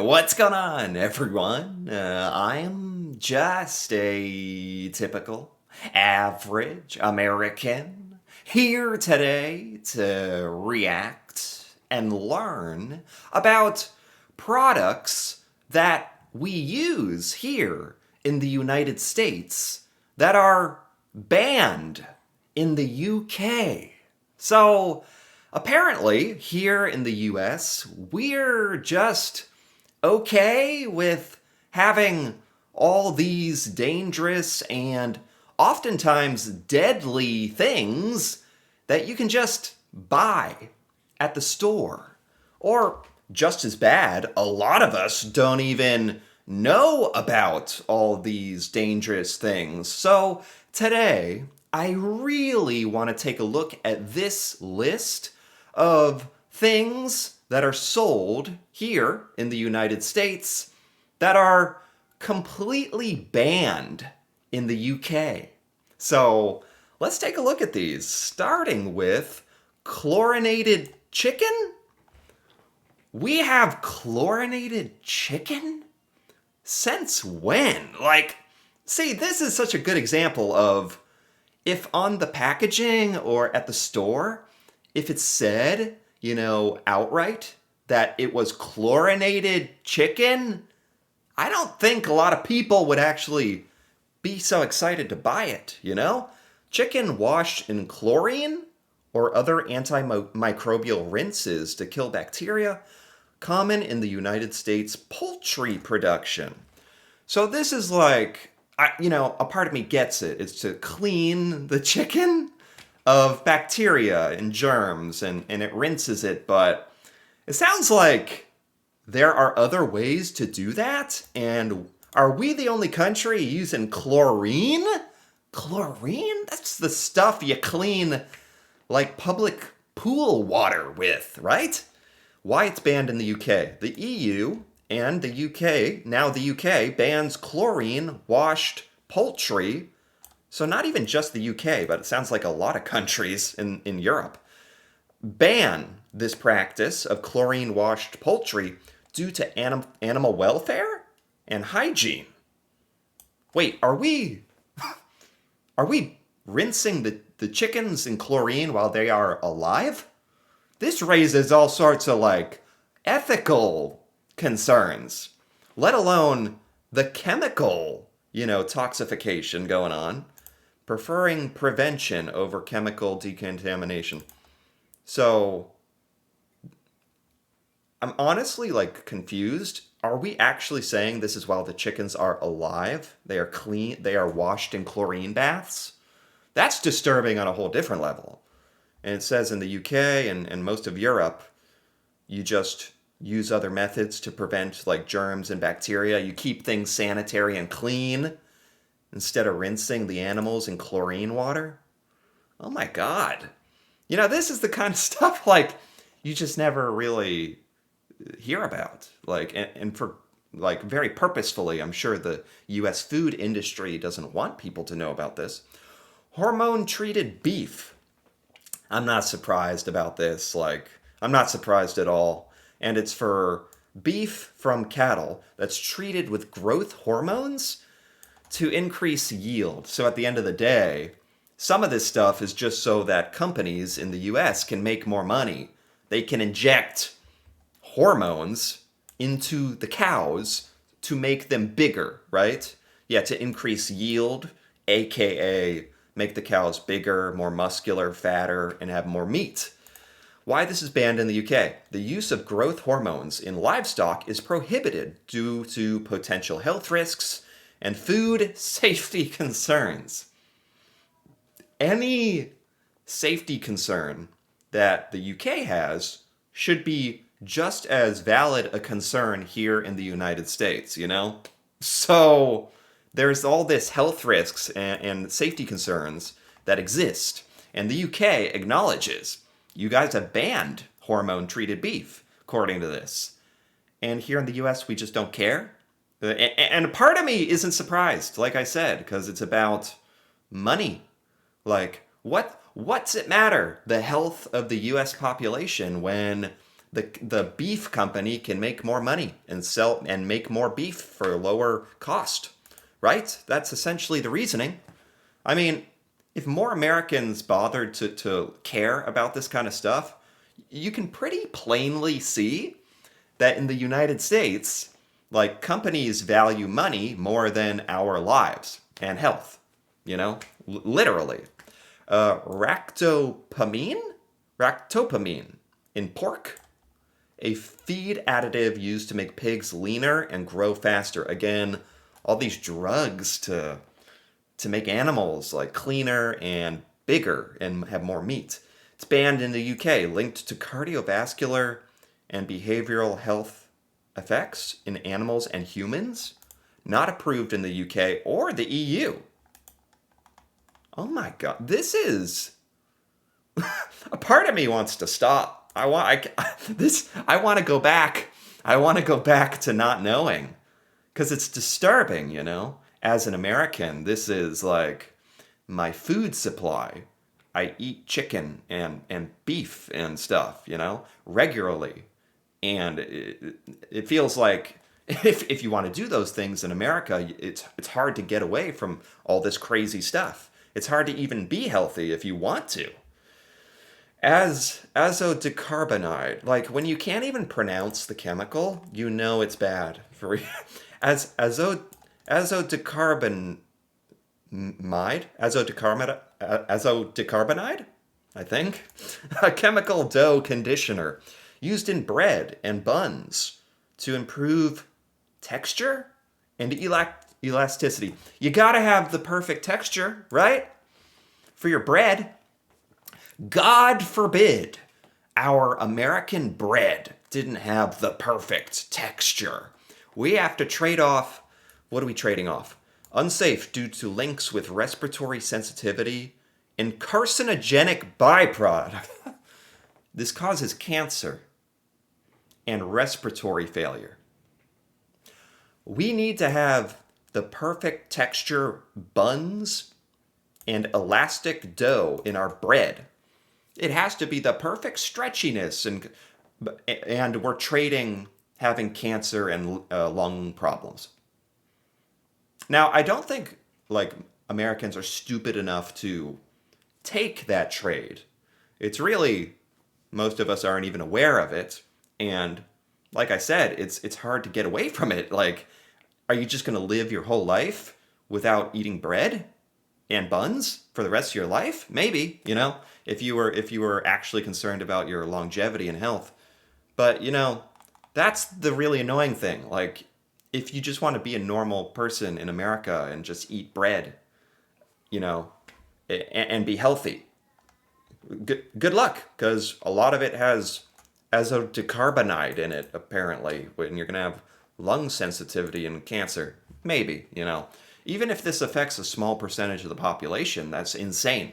What's going on, everyone? I am just a typical, average American here today to react and learn about products that we use here in the United States that are banned in the UK. So, apparently, here in the US, we're just okay with having all these dangerous and oftentimes deadly things that you can just buy at the store. Or just as bad, a lot of us don't even know about all these dangerous things. So today, I really want to take a look at this list of things that are sold here in the United States that are completely banned in the UK. So let's take a look at these, starting with chlorinated chicken. We have chlorinated chicken? Since when? See, this is such a good example of if on the packaging or at the store, if it said, outright that it was chlorinated chicken, I don't think a lot of people would actually be so excited to buy it. Chicken washed in chlorine or other antimicrobial rinses to kill bacteria, common in the United States poultry production. So this is a part of me gets it. It's to clean the chicken of bacteria and germs, and it rinses it, but it sounds like there are other ways to do that, and are we the only country using chlorine? Chlorine? That's the stuff you clean like public pool water with, right? Why it's banned in the UK. The EU and the UK, now the UK, bans chlorine washed poultry. So not even just the UK, but it sounds like a lot of countries in Europe ban this practice of chlorine washed poultry due to animal welfare and hygiene. Wait, are we rinsing the chickens in chlorine while they are alive? This raises all sorts of ethical concerns, let alone the chemical, toxification going on, preferring prevention over chemical decontamination. So I'm honestly confused. Are we actually saying this is while the chickens are alive? They are clean, they are washed in chlorine baths? That's disturbing on a whole different level. And it says in the UK and most of Europe, you just use other methods to prevent germs and bacteria. You keep things sanitary and clean instead of rinsing the animals in chlorine water. Oh my God. This is the kind of stuff you just never really hear about. And for very purposefully, I'm sure the US food industry doesn't want people to know about this. Hormone treated beef. I'm not surprised about this. I'm not surprised at all. And it's for beef from cattle that's treated with growth hormones to increase yield. So at the end of the day, some of this stuff is just so that companies in the US can make more money. They can inject hormones into the cows to make them bigger, right? Yeah, to increase yield, aka make the cows bigger, more muscular, fatter, and have more meat. Why this is banned in the UK. The use of growth hormones in livestock is prohibited due to potential health risks and food safety concerns. Any safety concern that the UK has should be just as valid a concern here in the United States, So there's all this health risks and safety concerns that exist. And the UK acknowledges you guys have banned hormone-treated beef, according to this. And here in the US, we just don't care. And part of me isn't surprised, like I said, because it's about money. What's it matter, the health of the US population, when the beef company can make more money and sell and make more beef for lower cost, right? That's essentially the reasoning. I mean, if more Americans bothered to care about this kind of stuff, you can pretty plainly see that in the United States, like companies value money more than our lives and health, literally. Ractopamine? Ractopamine in pork, a feed additive used to make pigs leaner and grow faster. Again, all these drugs to make animals like cleaner and bigger and have more meat. It's banned in the UK, linked to cardiovascular and behavioral health effects in animals and humans. Not approved in the UK or the EU. Oh my god, this is a part of me wants to stop. I want to go back. I want to go back to not knowing cuz it's disturbing, As an American, this is like my food supply. I eat chicken and beef and stuff, regularly. And it feels like if you want to do those things in America, it's hard to get away from all this crazy stuff. It's hard to even be healthy if you want to. As azodicarbonide, like when you can't even pronounce the chemical, it's bad for you. As azodicarbonide, azodicarbonide, I think, a chemical dough conditioner used in bread and buns to improve texture and elasticity. You gotta have the perfect texture, right? For your bread. God forbid our American bread didn't have the perfect texture. We have to trade off. What are we trading off? Unsafe due to links with respiratory sensitivity and carcinogenic byproduct. This causes cancer and respiratory failure. We need to have the perfect texture buns and elastic dough in our bread. It has to be the perfect stretchiness, and we're trading having cancer and lung problems. Now, I don't think like Americans are stupid enough to take that trade. It's really, most of us aren't even aware of it. And like I said, it's hard to get away from it. Like, are you just going to live your whole life without eating bread and buns for the rest of your life? Maybe, if you were actually concerned about your longevity and health. But, that's the really annoying thing. Like, if you just want to be a normal person in America and just eat bread, and be healthy, good luck, because a lot of it has azodicarbonide in it, apparently, when you're going to have lung sensitivity and cancer. Maybe, Even if this affects a small percentage of the population, that's insane.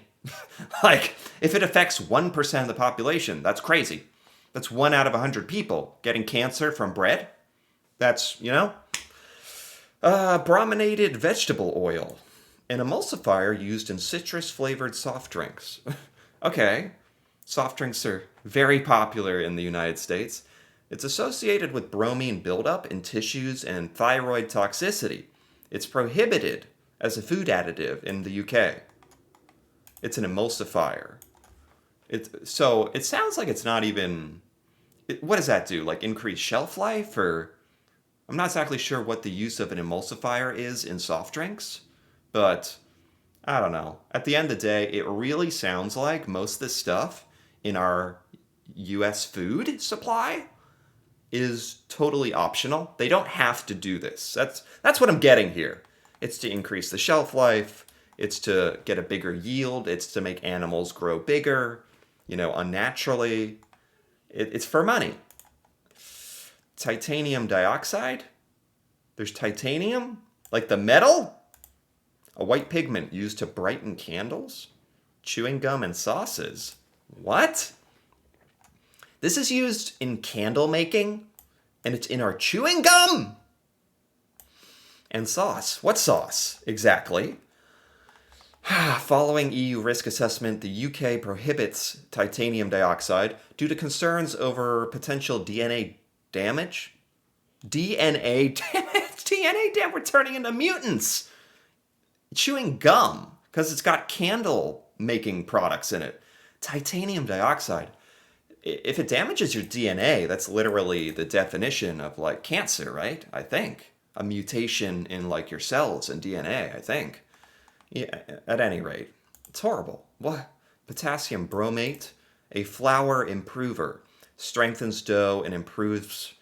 Like, if it affects 1% of the population, that's crazy. That's 1 out of 100 people getting cancer from bread. That's, brominated vegetable oil, an emulsifier used in citrus-flavored soft drinks. Okay, soft drinks are very popular in the United States. It's associated with bromine buildup in tissues and thyroid toxicity. It's prohibited as a food additive in the UK. It's an emulsifier. So it sounds like it's not even... what does that do? Like increase shelf life? Or I'm not exactly sure what the use of an emulsifier is in soft drinks. But I don't know. At the end of the day, it really sounds like most of this stuff in our US food supply is totally optional. They don't have to do this. That's what I'm getting here. It's to increase the shelf life. It's to get a bigger yield. It's to make animals grow bigger, unnaturally. It's for money. Titanium dioxide? There's titanium? Like the metal? A white pigment used to brighten candles? Chewing gum and sauces? What? This is used in candle making, and it's in our chewing gum? And sauce. What sauce, exactly? Following EU risk assessment, the UK prohibits titanium dioxide due to concerns over potential DNA damage. DNA damage? DNA damage? We're turning into mutants. Chewing gum because it's got candle making products in it. Titanium dioxide. If it damages your DNA, that's literally the definition of like cancer, right? I think. A mutation in like your cells and DNA, I think. Yeah, at any rate, it's horrible. What? Potassium bromate, a flour improver, strengthens dough and improves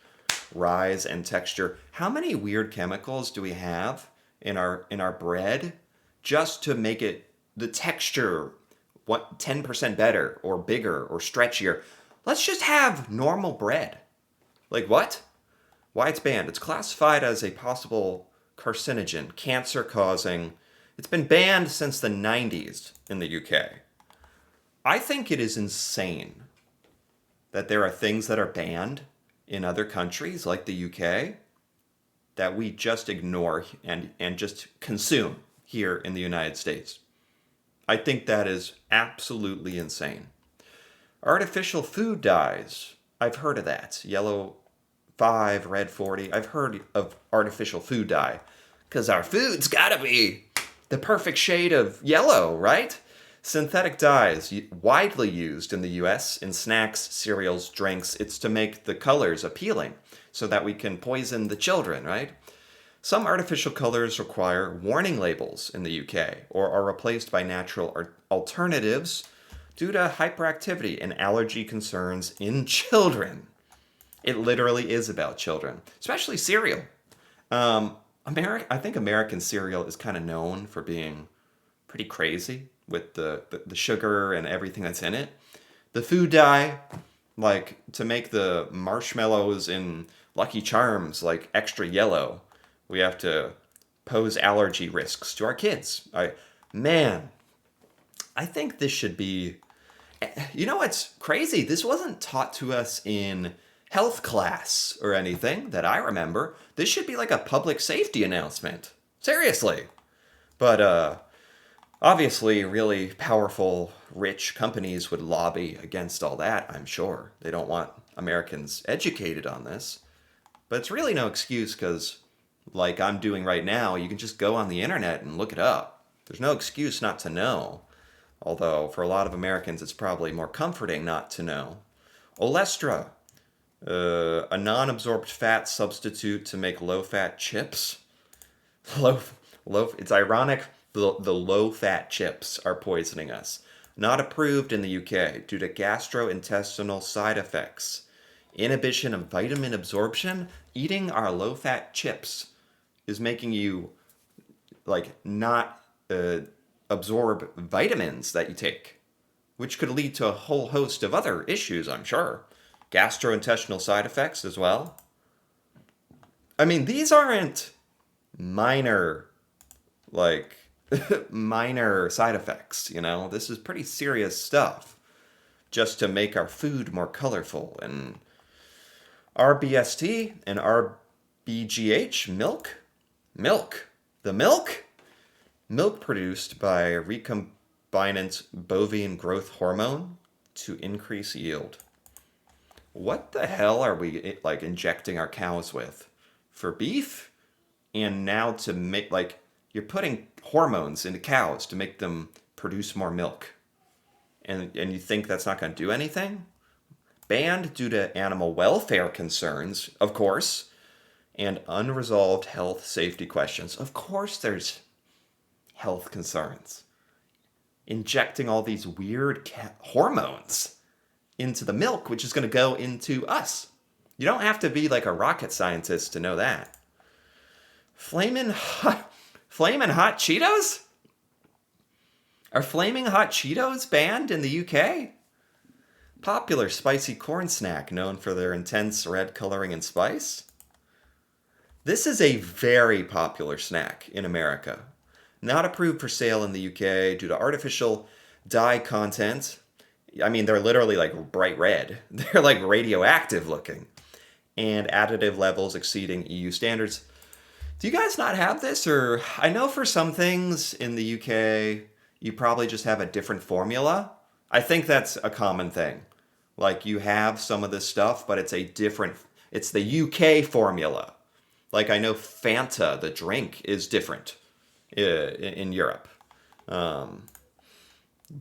rise and texture. How many weird chemicals do we have in our bread just to make it the texture 10% better or bigger or stretchier? Let's just have normal bread. Like what? Why it's banned? It's classified as a possible carcinogen, cancer causing. It's been banned since the 90s in the UK. I think it is insane that there are things that are banned in other countries like the UK that we just ignore and just consume here in the United States. I think that is absolutely insane. Artificial food dyes. I've heard of that. Yellow 5, red 40. I've heard of artificial food dye because our food's gotta be the perfect shade of yellow, right? Synthetic dyes, widely used in the US in snacks, cereals, drinks. It's to make the colors appealing so that we can poison the children, right? Some artificial colors require warning labels in the UK or are replaced by natural alternatives due to hyperactivity and allergy concerns in children. It literally is about children, especially cereal. I think American cereal is kind of known for being pretty crazy with the sugar and everything that's in it. The food dye, like to make the marshmallows in Lucky Charms like extra yellow, we have to pose allergy risks to our kids. Man, I think this should be. You know what's crazy? This wasn't taught to us in health class or anything that I remember. This should be like a public safety announcement. Seriously. But obviously, really powerful, rich companies would lobby against all that, I'm sure. They don't want Americans educated on this. But it's really no excuse because, like I'm doing right now, you can just go on the internet and look it up. There's no excuse not to know. Although, for a lot of Americans, it's probably more comforting not to know. Olestra, a non-absorbed fat substitute to make low-fat chips. It's ironic the low-fat chips are poisoning us. Not approved in the UK due to gastrointestinal side effects. Inhibition of vitamin absorption. Eating our low-fat chips is making you, like, not absorb vitamins that you take, which could lead to a whole host of other issues, I'm sure. Gastrointestinal side effects as well. I mean, these aren't minor, like, minor side effects, you know? This is pretty serious stuff just to make our food more colorful. And RBST and RBGH, milk. The milk? Milk produced by recombinant bovine growth hormone to increase yield. What the hell are we like injecting our cows with? For beef? And now to make like you're putting hormones into cows to make them produce more milk. And you think that's not going to do anything? Banned due to animal welfare concerns, of course, and unresolved health safety questions. Of course there's health concerns. Injecting all these weird hormones into the milk, which is going to go into us. You don't have to be like a rocket scientist to know that. Flamin' hot Cheetos? Are Flaming Hot Cheetos banned in the UK? Popular spicy corn snack known for their intense red coloring and spice. This is a very popular snack in America. Not approved for sale in the UK due to artificial dye content. I mean, they're literally like bright red. They're like radioactive looking. And additive levels exceeding EU standards. Do you guys not have this? Or I know for some things in the UK, you probably just have a different formula. I think that's a common thing. Like you have some of this stuff, but it's the UK formula. Like I know Fanta, the drink, is different in Europe. Um,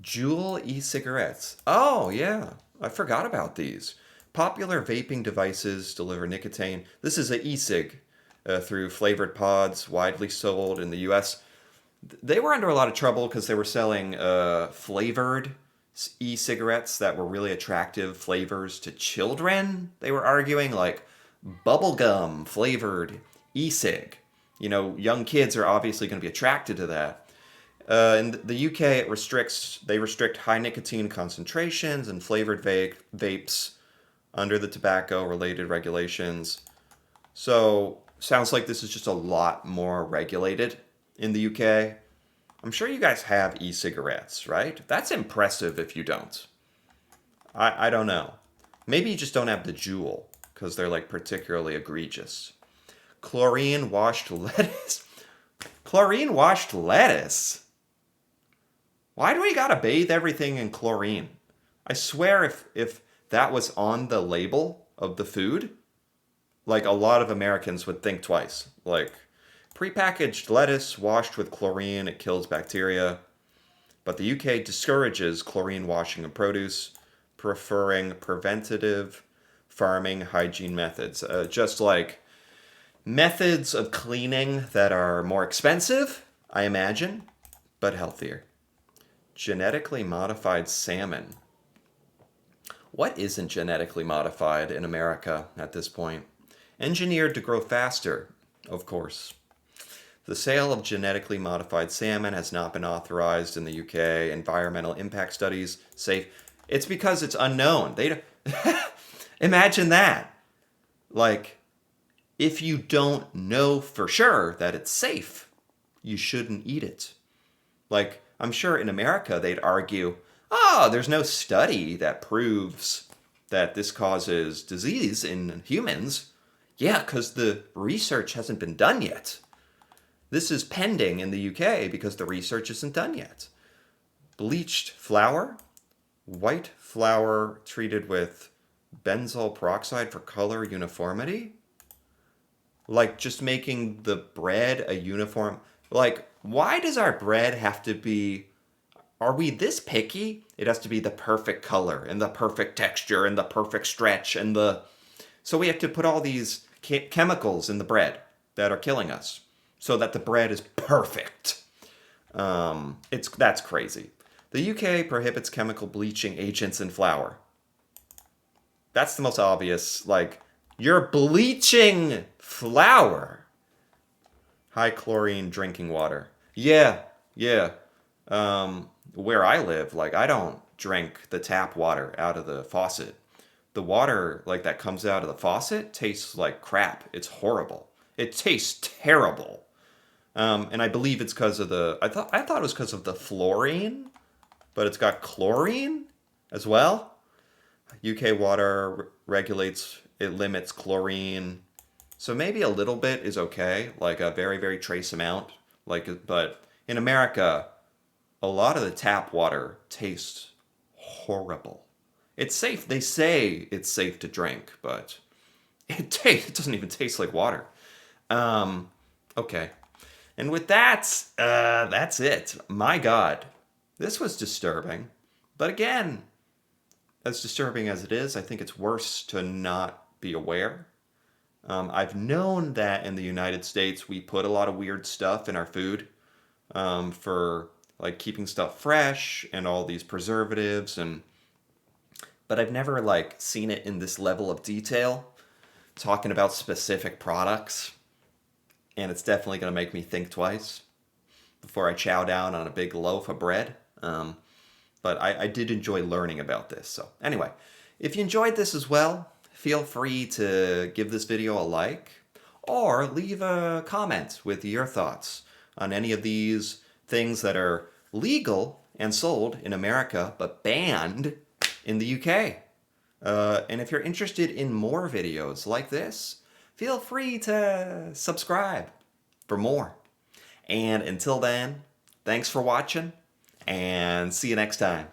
Juul e-cigarettes. Oh, yeah. I forgot about these. Popular vaping devices deliver nicotine. This is a e-cig through flavored pods, widely sold in the US. They were under a lot of trouble because they were selling flavored e-cigarettes that were really attractive flavors to children. They were arguing like bubblegum flavored e-cig. You know, young kids are obviously going to be attracted to that. In the UK, they restrict high nicotine concentrations and flavored vapes under the tobacco-related regulations. So, sounds like this is just a lot more regulated in the UK. I'm sure you guys have e-cigarettes, right? That's impressive if you don't. I don't know. Maybe you just don't have the Juul, because they're like particularly egregious. Chlorine washed lettuce. Chlorine washed lettuce? Why do we gotta bathe everything in chlorine? I swear if that was on the label of the food, like a lot of Americans would think twice. Like, prepackaged lettuce washed with chlorine, it kills bacteria. But the UK discourages chlorine washing of produce, preferring preventative farming hygiene methods. Just like methods of cleaning that are more expensive, I imagine, but healthier. Genetically modified salmon. What isn't genetically modified in America at this point? Engineered to grow faster, of course. The sale of genetically modified salmon has not been authorized in the UK. Environmental impact studies say it's because it's unknown. Imagine that. Like, if you don't know for sure that it's safe, you shouldn't eat it. Like, I'm sure in America they'd argue, oh, there's no study that proves that this causes disease in humans. Yeah, because the research hasn't been done yet. This is pending in the UK because the research isn't done yet. Bleached flour, white flour treated with benzoyl peroxide for color uniformity. Like just making the bread a uniform. Like, why does our bread have to be... Are we this picky? It has to be the perfect color and the perfect texture and the perfect stretch and the... So we have to put all these chemicals in the bread that are killing us so that the bread is perfect. That's crazy. The UK prohibits chemical bleaching agents in flour. That's the most obvious. Like, you're bleaching flour. High chlorine drinking water. Yeah. Where I live, like, I don't drink the tap water out of the faucet. The water, like, that comes out of the faucet tastes like crap. It's horrible. It tastes terrible. And I believe it's because of I thought it was because of the fluorine, but it's got chlorine as well. UK water regulates, it limits chlorine. So maybe a little bit is okay, like a very, very trace amount. But in America, a lot of the tap water tastes horrible. It's safe. They say it's safe to drink, but it doesn't even taste like water. Okay. And with that, that's it. My God, this was disturbing. But again, as disturbing as it is, I think it's worse to not be aware. I've known that in the United States, we put a lot of weird stuff in our food for like keeping stuff fresh and all these preservatives but I've never like seen it in this level of detail, talking about specific products. And it's definitely going to make me think twice before I chow down on a big loaf of bread. But I did enjoy learning about this. So anyway, if you enjoyed this as well, feel free to give this video a like or leave a comment with your thoughts on any of these things that are legal and sold in America but banned in the UK. And if you're interested in more videos like this, feel free to subscribe for more. And until then, thanks for watching, and see you next time.